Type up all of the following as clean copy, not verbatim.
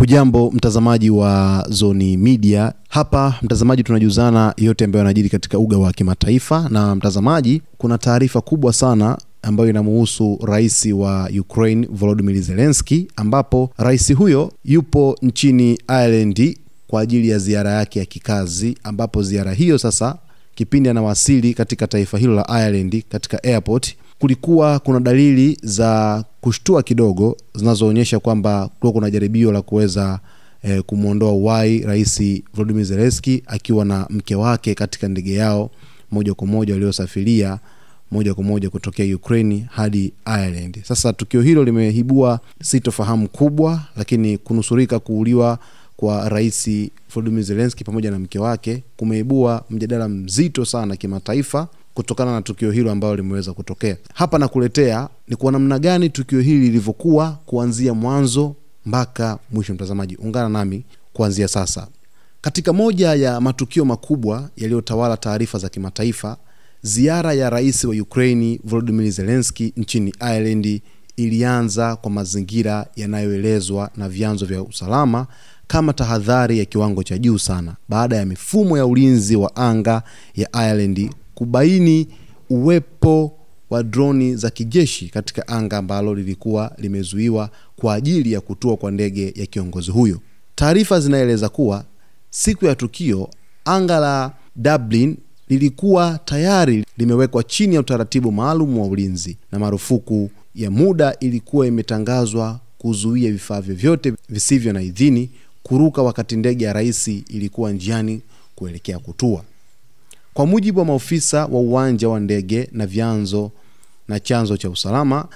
Hujambo mtazamaji wa Zoni Media. Hapa mtazamaji tunajuzana yote ambayo yanajiri katika uga wa kimataifa, na mtazamaji kuna taarifa kubwa sana ambayo inamuhusu rais wa Ukraine Volodymyr Zelensky, ambapo rais huyo yupo nchini Ireland kwa ajili ya ziara yake ya kikazi, ambapo ziara hiyo sasa kipindi anawasili katika taifa hilo la Ireland katika airport kulikuwa kuna dalili za kushtua kidogo zinazoonyesha kwamba kuna jaribio la kuweza kumuondoa uhai rais Volodymyr Zelensky akiwa na mke wake katika ndege yao moja kwa moja waliosafiria moja kwa moja kutokea Ukraine hadi Ireland. Sasa tukio hilo limeibua sitofahamu kubwa, lakini kunusurika kuuliwa kwa rais Volodymyr Zelensky pamoja na mke wake kumeibua mjadala mzito sana kimataifa kutokana na tukio hilo ambalo limeweza kutokea. Hapa nakuletea ni kwa namna gani tukio hili lilivyokuwa kuanzia mwanzo mpaka mwisho. Mtazamaji, ungana nami kuanzia sasa. Katika moja ya matukio makubwa yaliyotawala taarifa za kimataifa, ziara ya rais wa Ukraine Volodymyr Zelensky nchini Ireland ilianza kwa mazingira yanayoelezwa na vyanzo vya usalama kama tahadhari ya kiwango cha juu sana, baada ya mifumo ya ulinzi wa anga ya Ireland kubaini uwepo wa droni za kijeshi katika anga ambalo lilikuwa limezuiwa kwa ajili ya kutua kwa ndege ya kiongozi huyo. Taarifa zinaeleza kuwa siku ya tukio anga la Dublin lilikuwa tayari limewekwa chini ya utaratibu maalum wa ulinzi, na marufuku ya muda ilikuwa imetangazwa kuzuia vifaa vyote visivyo na idhini kuruka wakati ndege ya rais ilikuwa njiani kuelekea kutua. Kwa mujibu wa maofisa wa uwanja wa ndege na vyanzo na chanzo cha usalama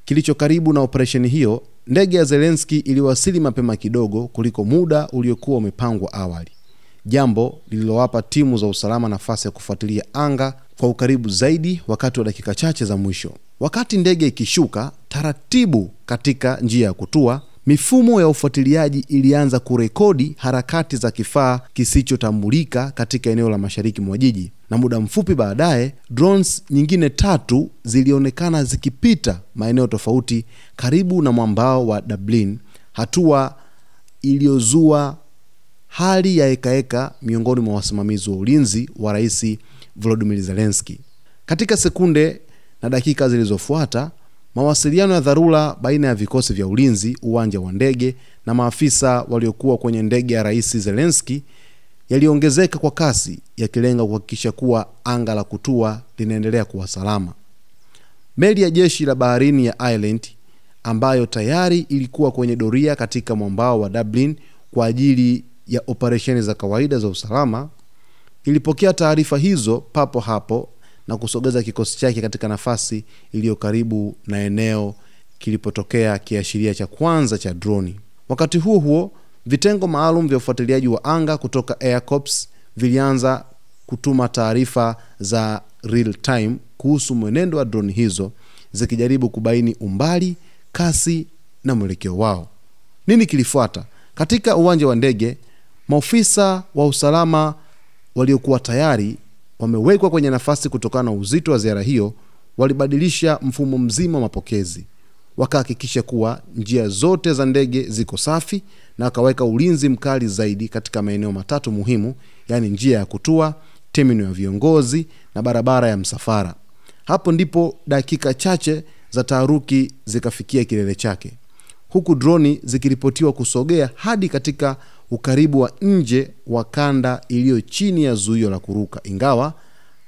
kilicho karibu na operesheni hiyo, ndege ya Zelensky iliwasili mapema kidogo kuliko muda uliokuwa umepangwa awali, jambo lililowapa timu za usalama nafasi ya kufuatilia anga kwa ukaribu zaidi wakati wa dakika chache za mwisho. Wakati ndege ikishuka taratibu katika njia ya kutua, mifumo ya ufuatiliaji ilianza kurekodi harakati za kifaa kisichotambulika katika eneo la mashariki mwa jiji, na muda mfupi baadaye drones nyingine 3 zilionekana zikipita maeneo tofauti karibu na mwambao wa Dublin, hatua iliyozua hali ya ekaeka miongoni mwa wasimamizi wa ulinzi wa rais Volodymyr Zelensky. Katika sekunde na dakika zilizofuata, mawasiliano ya dharura baina ya vikosi vya ulinzi, uwanja wa ndege na maafisa waliokuwa kwenye ndege ya rais Zelensky yaliongezeka kwa kasi, yakilenga kuhakikisha kuwa anga la kutua linaendelea kuwa salama. Meli ya jeshi la baharini ya Ireland ambayo tayari ilikuwa kwenye doria katika mwambao wa Dublin kwa ajili ya operesheni za kawaida za usalama ilipokea taarifa hizo papo hapo na kusogeza kikosi chake katika nafasi iliyo karibu na eneo kilipotokea kiashiria cha kwanza cha droni. Wakati huo huo, vitengo maalum vya ufuatiliaji wa anga kutoka Air Corps vilianza kutuma taarifa za real time kuhusu mwenendo wa droni hizo, zikijaribu kubaini umbali, kasi na mwelekeo wao. Nini kilifuata? Katika uwanja wa ndege, maofisa wa usalama waliokuwa tayari wamewekwa kwenye nafasi kutokana na uzito wa ziara hiyo, walibadilisha mfumo mzima wa mapokezi, wakahakikisha kuwa njia zote za ndege ziko safi, na wakaweka ulinzi mkali zaidi katika maeneo 3 muhimu, yani njia ya kutua, terminal ya viongozi na barabara ya msafara. Hapo ndipo dakika chache za taharuki zikafikia kilele chake, huku droni zikiripotiwa kusogea hadi katika ukaribu wa nje wa kanda iliyo chini ya zuio la kuruka, ingawa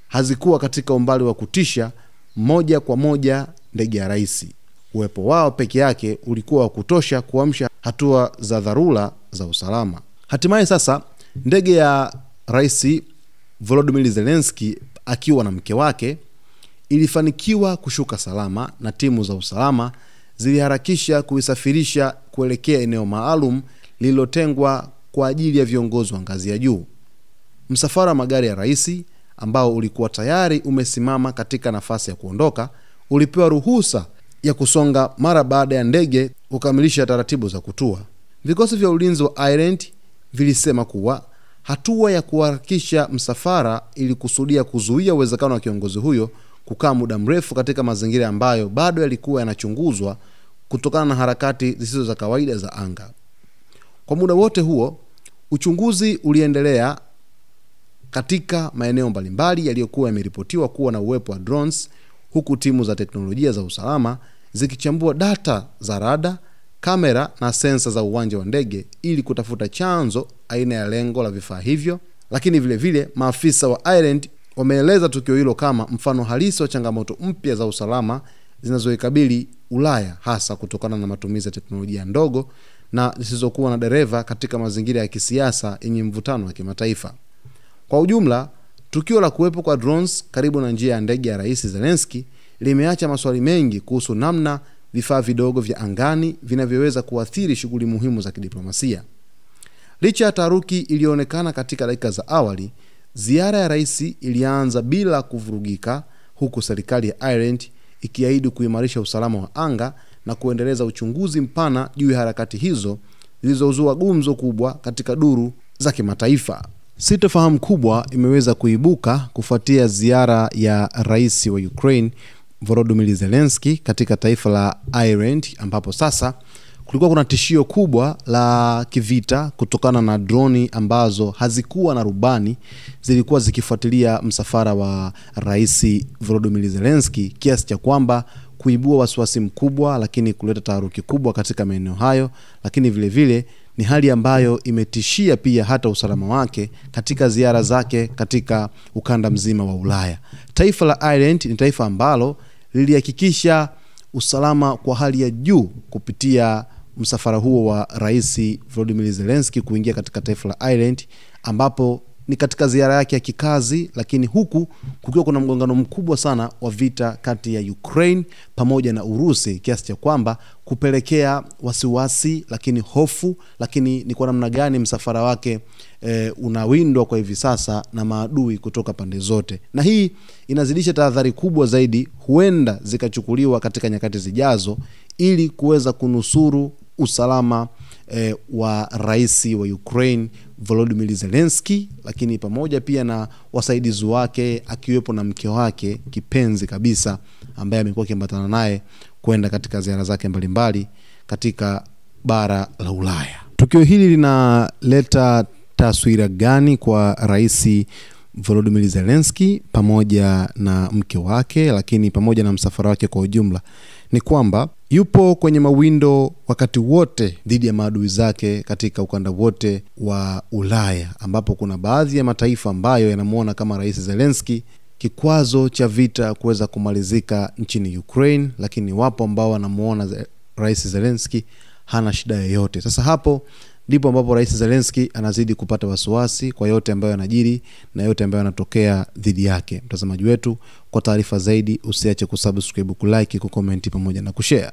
hazikuwa katika umbali wa kutisha moja kwa moja ndege ya rais. Uwepo wao peke yake ulikuwa wa kutosha kuamsha hatua za dharura za usalama. Hatimaye sasa ndege ya rais Volodymyr Zelensky akiwa na mke wake ilifanikiwa kushuka salama, na timu za usalama ziliharakisha kuisafirisha kuelekea eneo maalum lililotengwa kwa ajili ya viongozi wa ngazi ya juu. Msafara wa magari ya rais ambao ulikuwa tayari umesimama katika nafasi ya kuondoka ulipewa ruhusa ya kusonga mara baada ya ndege kukamilisha taratibu za kutua. Vikosi vya ulinzi wa Ireland vilisema kuwa hatua ya kuharakisha msafara ilikusudia kuzuia uwezekano wa kiongozi huyo kukaa muda mrefu katika mazingira ambayo bado yalikuwa yanachunguzwa kutokana na harakati zisizo za kawaida za anga. Kwa muda wote huo, uchunguzi uliendelea katika maeneo mbalimbali yaliyokuwa yameripotiwa kuwa na uwepo wa drones, huku timu za teknolojia za usalama zikichambua data za rada, kamera na sensa za uwanja wa ndege ili kutafuta chanzo, aina ya lengo la vifaa hivyo. Lakini vile vile maafisa wa Ireland wameeleza tukio hilo kama mfano halisi wa changamoto mpya za usalama zinazoikabili Ulaya, hasa kutokana na matumizi ya teknolojia ndogo na zisizokuwa na dereva katika mazingira ya kisiasa yenye mvutano wa kimataifa. Kwa ujumla, tukio la kuwepo kwa drones karibu na njia ya ndege ya Rais Zelensky limeacha maswali mengi kuhusu namna vifaa vidogo vya angani vinavyoweza kuathiri shughuli muhimu za kidiplomasia. Licha ya taharuki ilionekana katika dakika za awali, ziara ya rais ilianza bila kuvurugika, huku serikali ya Ireland ikiahidi kuimarisha usalama wa anga na kuendeleza uchunguzi mpana juu ya harakati hizo zilizozua gumzo kubwa katika duru za kimataifa. Sitofahamu kubwa imeweza kuibuka kufuatia ziara ya rais wa Ukraine Volodymyr Zelensky katika taifa la Ireland, ambapo sasa kulikuwa kuna tishio kubwa la kivita kutokana na droni ambazo hazikuwa na rubani zilikuwa zikifuatilia msafara wa rais Volodymyr Zelensky, kiasi cha kwamba kuibua wasiwasi mkubwa, lakini kuleta taharuki kubwa katika maeneo hayo. Lakini vile vile ni hali ambayo imetishia pia hata usalama wake katika ziara zake katika ukanda mzima wa Ulaya. Taifa la Ireland ni taifa ambalo lilihakikisha usalama kwa hali ya juu kupitia msafara huo wa rais Volodymyr Zelensky kuingia katika taifa la Ireland, ambapo ni katika ziara yake ya kikazi, lakini huku kukiwa kuna mgongano mkubwa sana wa vita kati ya Ukraine pamoja na Urusi, kiasi cha kwamba kupelekea wasiwasi, lakini hofu, lakini ni kwa namna gani msafara wake unawindwa kwa hivi sasa na maadui kutoka pande zote. Na hii inazidisha tahadhari kubwa zaidi huenda zikachukuliwa katika nyakati zijazo ili kuweza kunusuru usalama wa rais wa Ukraine Volodymyr Zelensky, lakini pamoja pia na wasaidizi wake, akiwepo na mke wake kipenzi kabisa ambaye amekuwa akiambatana naye kwenda katika ziara zake mbalimbali katika bara la Ulaya. Tukio hili linaleta taswira gani kwa rais Volodymyr Zelensky pamoja na mke wake, lakini pamoja na msafara wake kwa ujumla? Ni kwamba yupo kwenye mawindo wakati wote dhidi ya maadui zake katika ukanda wote wa Ulaya, ambapo kuna baadhi ya mataifa ambayo yanamuona kama rais Zelensky kikwazo cha vita kuweza kumalizika nchini Ukraine, lakini wapo ambao wanamuona rais Zelensky hana shida yoyote. Sasa hapo ndipo ambapo rais Zelensky anazidi kupata wasiwasi kwa yote ambayo yanajiri na yote ambayo yanatokea dhidi yake. Mtazamaji wetu, kwa taarifa zaidi usiache kusubscribe, kulike, kucomment pamoja na kushare.